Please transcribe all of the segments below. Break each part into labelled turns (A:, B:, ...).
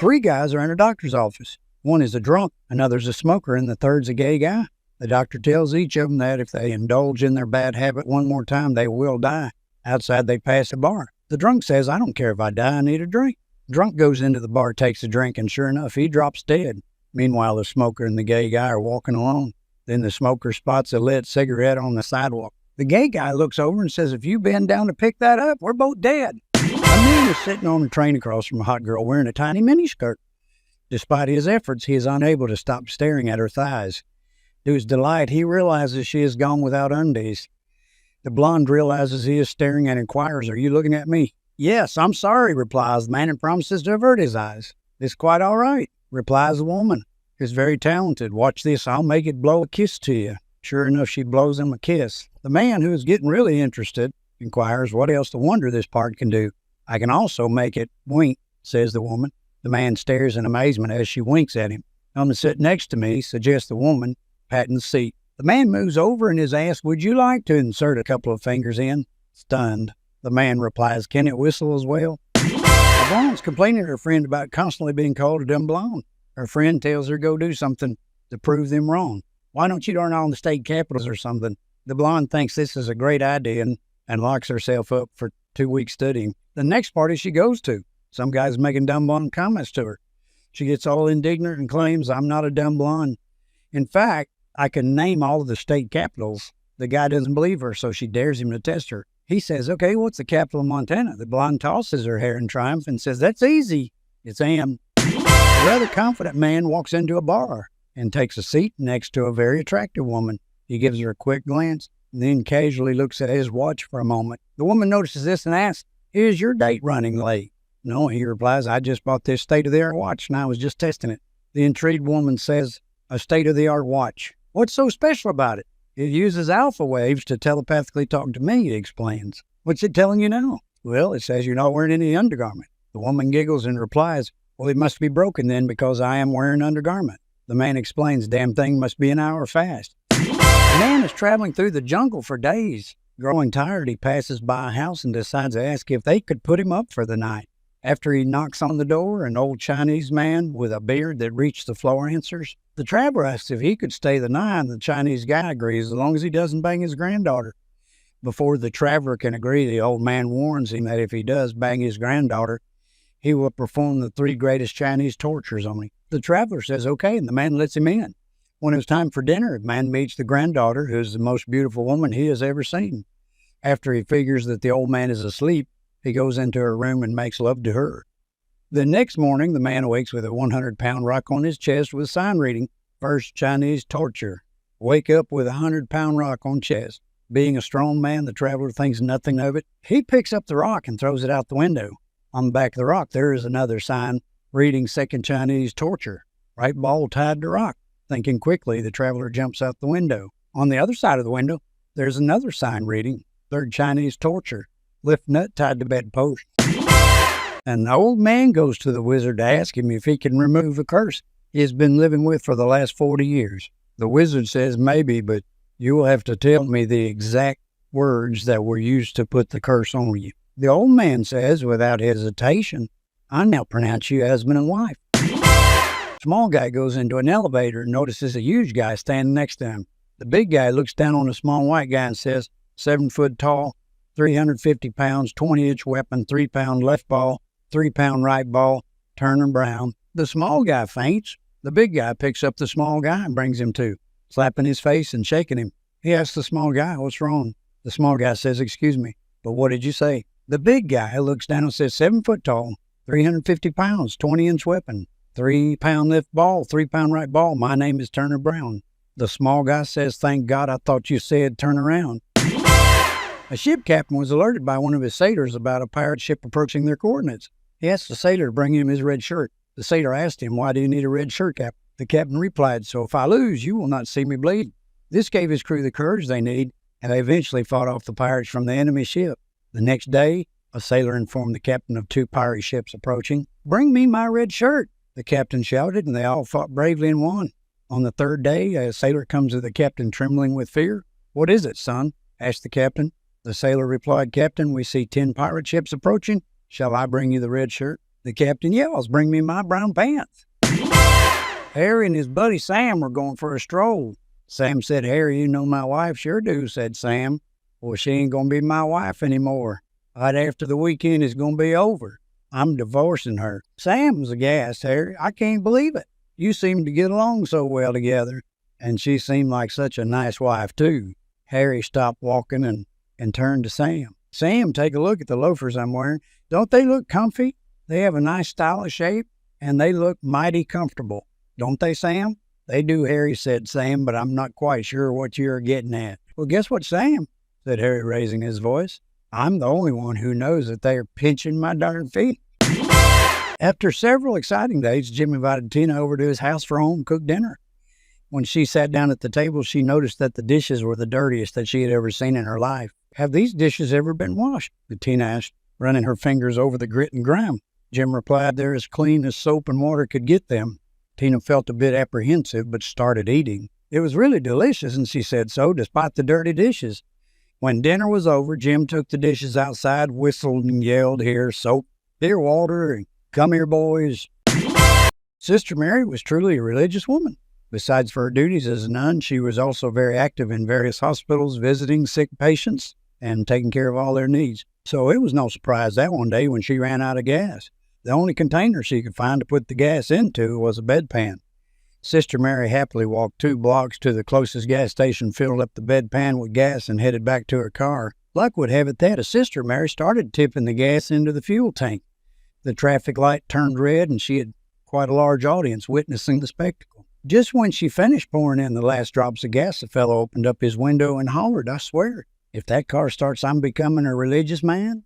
A: Three guys are in a doctor's office. One is a drunk, another's a smoker, and the third's a gay guy. The doctor tells each of them that if they indulge in their bad habit one more time, they will die. Outside, they pass a bar. The drunk says, I don't care if I die, I need a drink. Drunk goes into the bar, takes a drink, and sure enough, he drops dead. Meanwhile, the smoker and the gay guy are walking along. Then the smoker spots a lit cigarette on the sidewalk. The gay guy looks over and says, if you bend down to pick that up, we're both dead. A man is sitting on a train across from a hot girl wearing a tiny miniskirt. Despite his efforts, he is unable to stop staring at her thighs. To his delight, he realizes she is gone without undies. The blonde realizes he is staring and inquires, are you looking at me? Yes, I'm sorry, replies the man, and promises to avert his eyes. It's quite all right, replies the woman. It's very talented. Watch this, I'll make it blow a kiss to you. Sure enough, she blows him a kiss. The man, who is getting really interested, inquires what else the wonder this part can do. I can also make it wink, says the woman. The man stares in amazement as she winks at him. Come and sit next to me, suggests the woman, patting the seat. The man moves over and is asked, would you like to insert a couple of fingers in? Stunned, the man replies, can it whistle as well? A blonde's complaining to her friend about constantly being called a dumb blonde. Her friend tells her go do something to prove them wrong. Why don't you learn on the state capitals or something? The blonde thinks this is a great idea and locks herself up for 2 weeks studying. The next party she goes to, some guy's making dumb blonde comments to her. She gets all indignant and claims, I'm not a dumb blonde. In fact, I can name all of the state capitals. The guy doesn't believe her, so she dares him to test her. He says, okay, what's the capital of Montana? The blonde tosses her hair in triumph and says, that's easy. It's Am. A rather confident man walks into a bar and takes a seat next to a very attractive woman. He gives her a quick glance and then casually looks at his watch for a moment. The woman notices this and asks, is your date running late? No, he replies, I just bought this state-of-the-art watch and I was just testing it. The intrigued woman says, a state-of-the-art watch. What's so special about it? It uses alpha waves to telepathically talk to me, he explains. What's it telling you now? Well, it says you're not wearing any undergarment. The woman giggles and replies, well, it must be broken then because I am wearing undergarment. The man explains, damn thing must be an hour fast. The man is traveling through the jungle for days. Growing tired, he passes by a house and decides to ask if they could put him up for the night. After he knocks on the door, an old Chinese man with a beard that reached the floor answers. The traveler asks if he could stay the night, and the Chinese guy agrees as long as he doesn't bang his granddaughter. Before the traveler can agree, the old man warns him that if he does bang his granddaughter, he will perform the 3 greatest Chinese tortures on him. The traveler says okay, and the man lets him in. When it was time for dinner, the man meets the granddaughter, who is the most beautiful woman he has ever seen. After he figures that the old man is asleep, he goes into her room and makes love to her. The next morning, the man awakes with a 100-pound rock on his chest with a sign reading, First Chinese Torture. Wake up with a 100-pound rock on chest. Being a strong man, the traveler thinks nothing of it. He picks up the rock and throws it out the window. On the back of the rock, there is another sign reading Second Chinese Torture. Right ball tied to rock. Thinking quickly, the traveler jumps out the window. On the other side of the window, there's another sign reading Third Chinese Torture. Lift nut tied to bedpost. And the old man goes to the wizard to ask him if he can remove a curse he has been living with for the last 40 years. The wizard says maybe, but you will have to tell me the exact words that were used to put the curse on you. The old man says without hesitation, I now pronounce you husband and wife. Small guy goes into an elevator and notices a huge guy standing next to him. The big guy looks down on the small white guy and says, 7 foot tall, 350 pounds, 20-inch weapon, 3-pound left ball, 3-pound right ball, Turner Brown. The small guy faints. The big guy picks up the small guy and brings him to, slapping his face and shaking him. He asks the small guy, what's wrong? The small guy says, excuse me, but what did you say? The big guy looks down and says, 7 foot tall, 350 pounds, 20-inch weapon, 3-pound left ball, 3-pound right ball. My name is Turner Brown. The small guy says, thank God, I thought you said turn around. A ship captain was alerted by one of his sailors about a pirate ship approaching their coordinates. He asked the sailor to bring him his red shirt. The sailor asked him, why do you need a red shirt, Captain? The captain replied, so if I lose, you will not see me bleed. This gave his crew the courage they need, and they eventually fought off the pirates from the enemy ship. The next day, a sailor informed the captain of 2 pirate ships approaching. Bring me my red shirt, the captain shouted, and they all fought bravely and won. On the 3rd day, a sailor comes to the captain trembling with fear. What is it, son? Asked the captain. The sailor replied, Captain, we see 10 pirate ships approaching. Shall I bring you the red shirt? The captain yells, "Bring me my brown pants." Harry and his buddy Sam were going for a stroll. Sam said, "Harry, you know my wife." "Sure do," said Sam. "Well, she ain't gonna be my wife anymore. Right after the weekend is gonna be over. I'm divorcing her." Sam was aghast. "Harry, I can't believe it. You seem to get along so well together." And she seemed like such a nice wife, too. Harry stopped walking and turned to Sam. "Sam, take a look at the loafers I'm wearing. Don't they look comfy? They have a nice stylish shape, and they look mighty comfortable. Don't they, Sam?" "They do, Harry," said Sam, "but I'm not quite sure what you're getting at." "Well, guess what, Sam?" said Harry, raising his voice. "I'm the only one who knows that they are pinching my darn feet." After several exciting days, Jim invited Tina over to his house for a home-cooked dinner. When she sat down at the table, she noticed that the dishes were the dirtiest that she had ever seen in her life. "Have these dishes ever been washed?" Tina asked, running her fingers over the grit and grime. Jim replied, "They're as clean as soap and water could get them." Tina felt a bit apprehensive, but started eating. It was really delicious, and she said so, despite the dirty dishes. When dinner was over, Jim took the dishes outside, whistled and yelled, "Here, soap, here, water, and come here, boys." Sister Mary was truly a religious woman. Besides for her duties as a nun, she was also very active in various hospitals, visiting sick patients and taking care of all their needs. So it was no surprise that one day when she ran out of gas, the only container she could find to put the gas into was a bedpan. Sister Mary happily walked 2 blocks to the closest gas station, filled up the bedpan with gas, and headed back to her car. Luck would have it that as Sister Mary started tipping the gas into the fuel tank. The traffic light turned red, and she had quite a large audience witnessing the spectacle. Just when she finished pouring in the last drops of gas, the fellow opened up his window and hollered, "I swear, if that car starts, I'm becoming a religious man."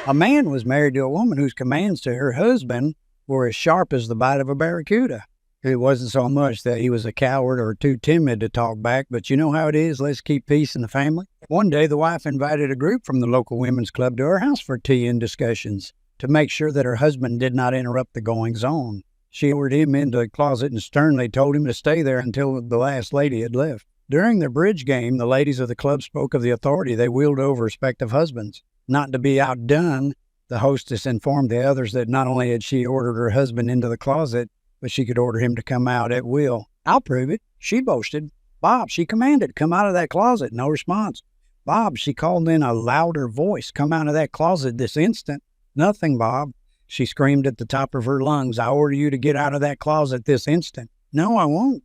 A: A man was married to a woman whose commands to her husband were as sharp as the bite of a barracuda. It wasn't so much that he was a coward or too timid to talk back, but you know how it is, let's keep peace in the family. One day, the wife invited a group from the local women's club to her house for tea and discussions to make sure that her husband did not interrupt the goings-on. She ordered him into a closet and sternly told him to stay there until the last lady had left. During the bridge game, the ladies of the club spoke of the authority they wielded over respective husbands. Not to be outdone, the hostess informed the others that not only had she ordered her husband into the closet, but she could order him to come out at will. "I'll prove it," she boasted. "Bob," she commanded, "come out of that closet." No response. "Bob," she called in a louder voice, "come out of that closet this instant." "Nothing, Bob," she screamed at the top of her lungs. "I order you to get out of that closet this instant." "No, I won't,"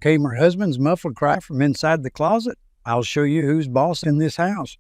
A: came her husband's muffled cry from inside the closet. "I'll show you who's boss in this house."